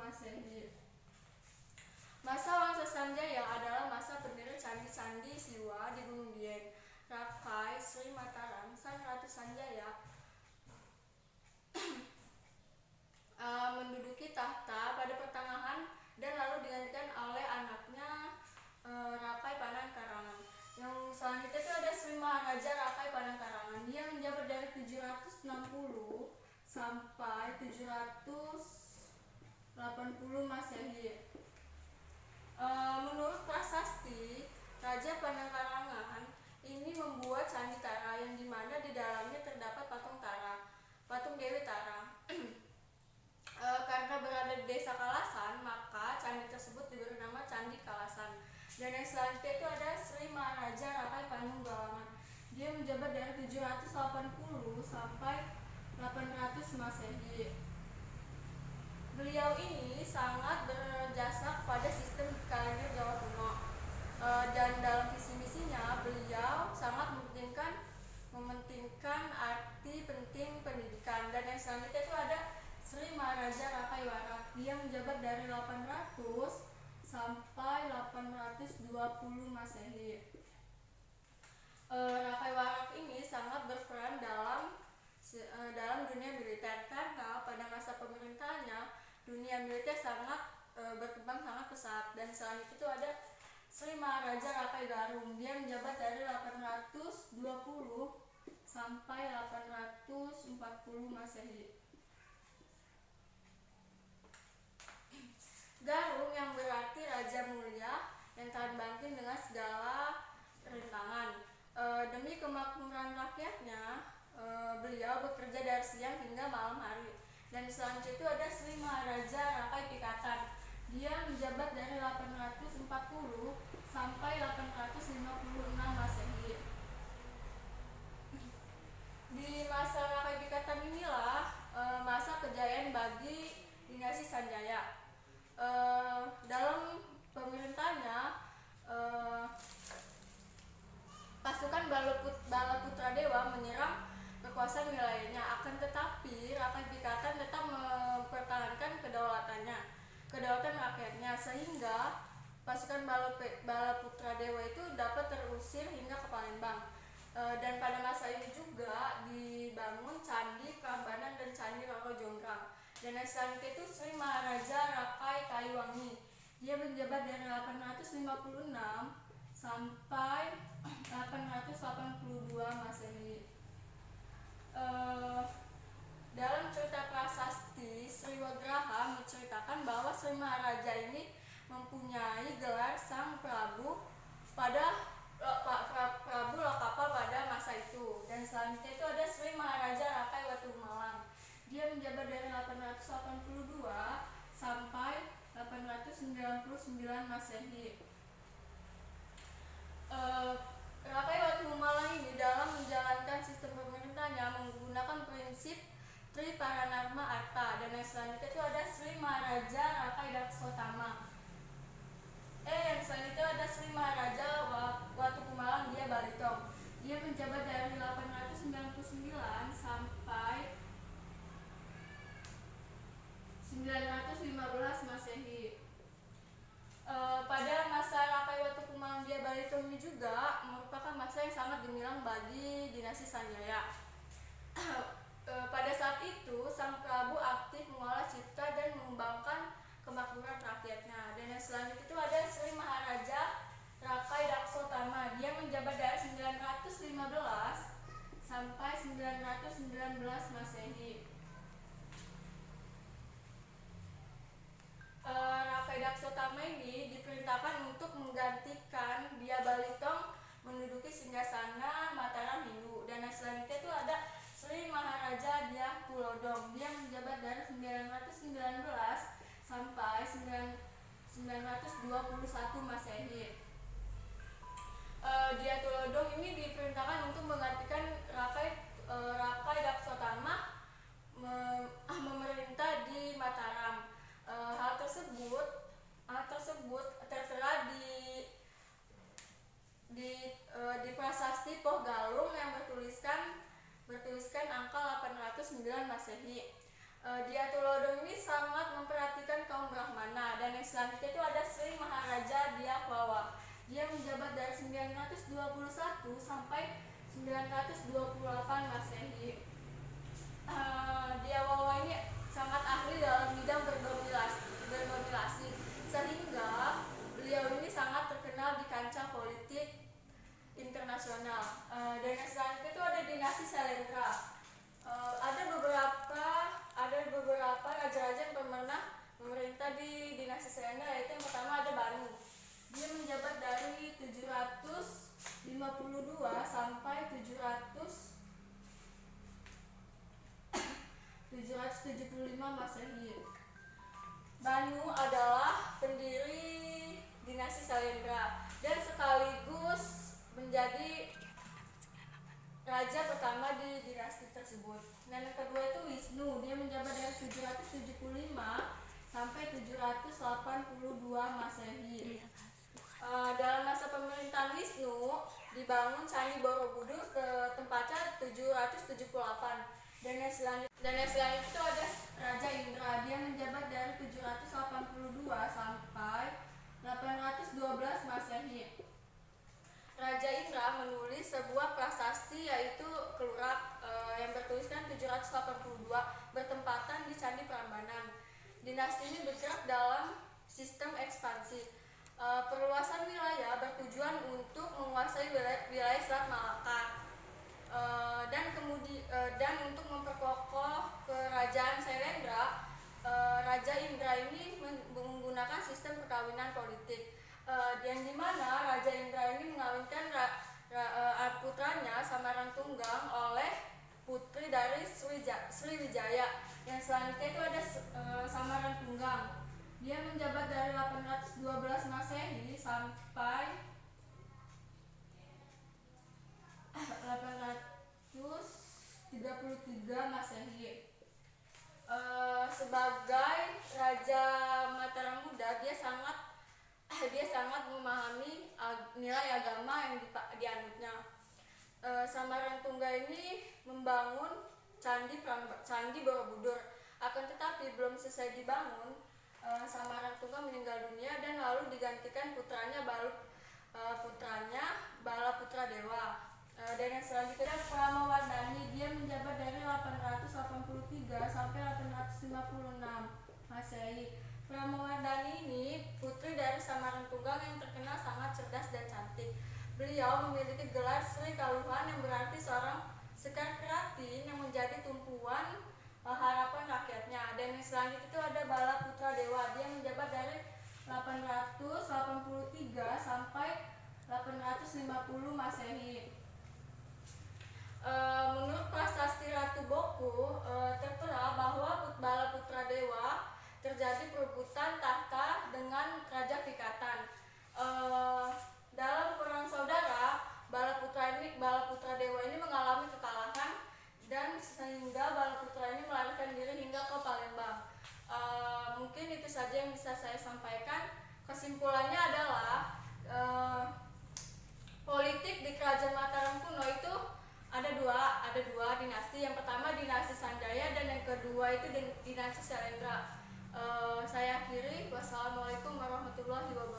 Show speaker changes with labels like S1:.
S1: Masehi. Masa Wangsa Sanjaya adalah masa berdiri candi-candi Siwa di Gunung Dieng, Rakai, Sri Mataram. Sang Ratu Sanjaya menduduki tahta pada pertengahan dan lalu digantikan oleh anaknya Rakai Panangkarangan. Yang selanjutnya itu ada Sri Maharaja Rakai Panangkarangan. Dia menjabat dari 760 sampai 780 Masehi. Menurut prasasti, Raja Panangkarangan ini membuat Candi Tara yang dimana di dalamnya terdapat patung Dewi Tara. Karena berada di desa Kalasan, maka candi tersebut diberi nama Candi Kalasan. Dan yang selanjutnya itu ada Sri Maharaja Rakai Panunggalangan. Dia menjabat dari 780 sampai 800 Masehi. Beliau ini sangat berjasa kepada sistem kalender Jawa kuno, dan dalam visi misinya beliau sangat mementingkan arti penting pendidikan. Dan yang selanjutnya itu ada Sri Maharaja Rakai Warak. Dia menjabat dari 800 sampai 820 Masehi. Rakai Warak ini sangat berperan dalam dunia militer karena pada masa pemerintahannya dunia militer sangat berkembang sangat pesat. Dan selanjutnya itu ada Sri Maharaja Rakai Garung. Dia menjabat dari 820 sampai 840 Masehi. Garung yang berarti Raja Mulia yang tahan banting dengan segala rintangan. Demi kemakmuran rakyatnya, beliau bekerja dari siang hingga malam hari. Dan selanjutnya itu ada Sri Maharaja Rakai Pikatan. Dia menjabat dari 840 sampai 856 Masehi. Di masa Rakai Pikatan inilah masa kejayaan bagi dinasti Sanjaya. Dalam pemerintahannya, pasukan Balaputra Dewa menyerang kekuasaan wilayahnya. Akan tetapi Rakai Pikatan tetap mempertahankan kedaulatan rakyatnya, sehingga pasukan Balaputra Dewa itu dapat terusir hingga ke Palembang. Dan pada masa ini juga dibangun Candi Prambanan dan Candi Roro Jonggrang. Dan yang selanjutnya itu Sri Maharaja Rakai Kayuwangi. Dia menjabat dari 856 sampai 882 Masehi. Dalam cerita prasasti, Sri Wagraha menceritakan bahwa Sri Maharaja ini mempunyai gelar Sang Prabu Prabu Lokapal pada masa itu. Dan selanjutnya itu ada Sri Maharaja Rakai Watumalang. Dia menjabat dari 882 sampai 899 Masehi. Rakai Watumalang ini dalam menjalankan sistem pemerintahnya menggunakan prinsip Triparanarma Arta. Dan yang selanjutnya itu ada Sri Maharaja Rakai Daksotama. Yang selanjutnya ada Sri Maharaja Watukumalang. Dia Balitong. Dia menjabat dari 899 sampai 915 Masehi. Pada masa Rakai Watukumalang Dia Balitong ini juga merupakan masa yang sangat gemilang bagi dinasti Sanjaya. Pada saat itu Sang Prabu aktif mengolah cipta dan mengembangkan kemakmuran rakyatnya. Dan yang selanjutnya itu ada Sri Maharaja Rakai Daksotama. Dia menjabat dari 915 sampai 919 Masehi. Rakai Daksotama ini diperintahkan untuk menggantikan Dia Balitong menduduki singgasana Mataram Hindu. Dan yang selanjutnya itu ada Sri Maharaja Dyah Tulodong. Dia menjabat dari 919 sampai 921 Masehi. Dyah Tulodong ini diperintahkan untuk menggantikan Rakai Daksotama memerintah di Mataram. Hal tersebut tertera di prasasti Poh Galung yang bertuliskan angka 809 Masehi. Dia Tulodong ini sangat memperhatikan kaum Brahmana. Dan yang selanjutnya itu ada Sri Maharaja Diakwawa. Dia menjabat dari 921 sampai 928 Masehi. Diakwawa ini sangat ahli dalam bidang berdominasi, sehingga beliau ini sangat terkenal di kancah politik internasional. Dan yang selanjutnya itu ada dinasti Sailendra. Ada beberapa raja-raja yang pernah memerintah di dinasti Sailendra, yaitu yang pertama ada Banu. Dia menjabat dari 752 sampai 775 Masehi. Banu adalah pendiri dinasti Sailendra dan sekaligus menjadi raja pertama di dinasti tersebut. Dan yang kedua itu Wisnu. Dia menjabat dari 775 sampai 782 Masehi. Dalam masa pemerintahan Wisnu dibangun Candi Borobudur ke tempatnya 778. Dan yang selanjutnya itu ada Raja Indra. Dia menjabat dari 782 sampai 812 Masehi. Raja Indra menulis sebuah prasasti yaitu Kelurak yang bertuliskan 782 bertempatan di Candi Prambanan. Dinasti ini bergerak dalam sistem ekspansi. Perluasan wilayah bertujuan untuk menguasai wilayah Selat Malaka dan untuk memperkokoh kerajaan Sailendra. Raja Indra ini menggunakan sistem perkawinan politik. Yang dimana Raja Indra ini mengawinkan putranya Samarantunggang oleh putri dari Sriwijaya. Yang selanjutnya itu ada Samarantunggang. Dia menjabat dari 812 Masehi sampai 833 Masehi. Sebagai Raja Mataram Muda, dia sangat memahami nilai agama yang dianutnya. Samarantungga ini membangun Candi Borobudur. Akan tetapi belum selesai dibangun, Samarantungga meninggal dunia dan lalu digantikan putranya Balaputra Dewa. Dan yang selanjutnya Pramawardhani. Dia menjabat dari 883 sampai 856 Masehi. Pramawardhani ini putri dari Samarantunggang yang terkenal sangat cerdas dan cantik. Beliau memiliki gelar Sri Kaluhan yang berarti seorang sekar keratin yang menjadi tumpuan harapan rakyatnya. Dan yang selanjutnya itu ada Balaputra Dewa. Dia menjabat dari 883 sampai 850 Masehi. Menurut prasasti Ratu Boku, tertera bahwa Balaputra Dewa terjadi perebutan tahta dengan Raja Pikatan. Dalam perang saudara, Balaputra Dewa ini mengalami kekalahan dan sehingga Balaputra ini melarikan diri hingga ke Palembang. Mungkin itu saja yang bisa saya sampaikan. Kesimpulannya adalah politik di Kerajaan Mataram kuno itu ada dua dinasti. Yang pertama dinasti Sanjaya dan yang kedua itu dinasti Sailendra. Saya akhiri. Wassalamualaikum warahmatullahi wabarakatuh.